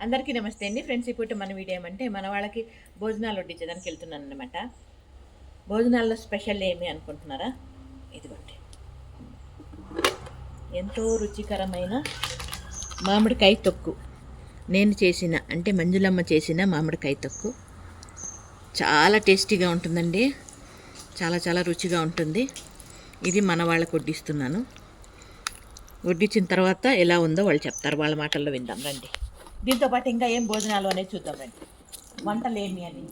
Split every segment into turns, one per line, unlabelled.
అందరికీ నమస్తే అండి ఫ్రెండ్స్. ఇప్పుడు మన వీడియో ఏమంటే మన వాళ్ళకి భోజనాలు వడ్డించడానికి వెళ్తున్నాను అనమాట. భోజనాల్లో స్పెషల్ ఏమి అనుకుంటున్నారా? ఇదిగోండి, ఎంతో రుచికరమైన మామిడికాయ తొక్కు. నేను చేసిన అంటే మంజులమ్మ చేసిన మామిడికాయ తొక్కు చాలా టేస్టీగా ఉంటుందండి. చాలా చాలా రుచిగా ఉంటుంది. ఇది మన వాళ్ళకి వడ్డిస్తున్నాను. వడ్డించిన తర్వాత ఎలా ఉందో వాళ్ళు చెప్తారు, వాళ్ళ మాటల్లో విందాం రండి. దీంతోపాటు ఇంకా ఏం భోజనాలు అనేది చూద్దాం రండి. వంటలు ఏమి అని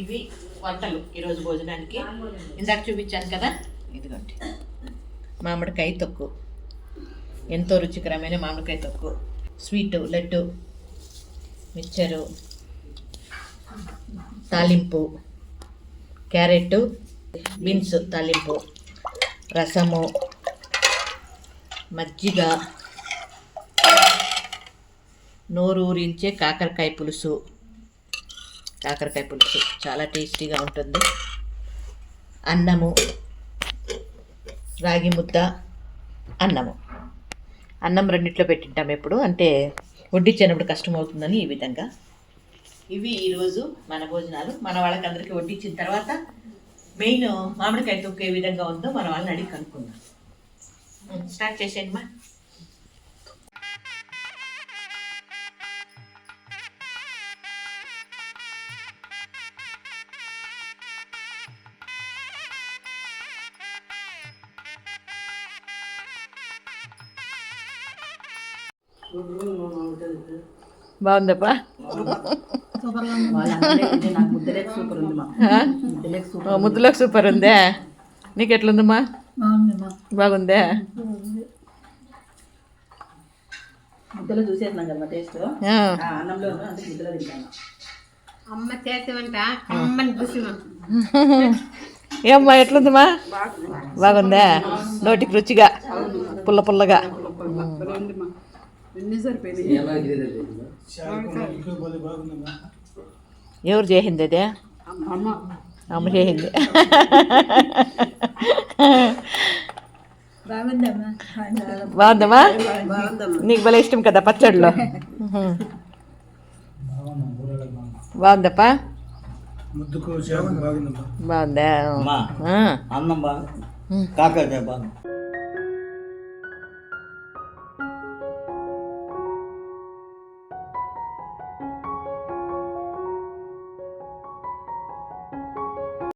ఇవి వంటలు ఈరోజు భోజనానికి. ఇందాక చూపించాను కదా, ఇదిగోండి మామిడికాయ తొక్కు, ఎంతో రుచికరమైన మామిడికాయ తొక్కు, స్వీటు లడ్డు, మిక్చరు, తాలింపు, క్యారెట్ బీన్స్ తాలింపు, రసము, మజ్జిగ, నోరూరించే కాకరకాయ పులుసు చాలా టేస్టీగా ఉంటుంది. అన్నము, రాగి ముద్ద, అన్నం రెండిట్లో పెట్టింటాం ఎప్పుడు, అంటే వడ్డించినప్పుడు కష్టమవుతుందని ఈ విధంగా. ఇవి ఈరోజు మన భోజనాలు. మన వాళ్ళకి అందరికీ వడ్డించిన తర్వాత మెయిన్ మామిడికాయ తొక్కు ఏ విధంగా ఉందో మన వాళ్ళని అడిగి కనుక్కుందాం. స్టార్ట్ చేసేయండి మా. బాగుందప్పా? ముద్దులోకి సూపర్ ఉందే. నీకు ఎట్లుందమ్మా? బాగుందే.
ముద్దలో చూసేస్తున్నాం కదా టేస్ట్, అన్నంలో ముద్దలో తింటాను. అమ్మ చేసేవంట అమ్మని చూసి
ఏమ్మా ఎట్లుందమ్మా? బాగుందా? నోటికి రుచిగా పుల్ల పుల్లగా. ఎవరు చేసింది అదే? అమ్మ చేసింది. బాగుందమ్మా? నీకు భలే ఇష్టం కదా పచ్చడిలో. బాగుందప్పా? బాగుందా?
అన్నం బాగా, కాకరకాయ బాగా.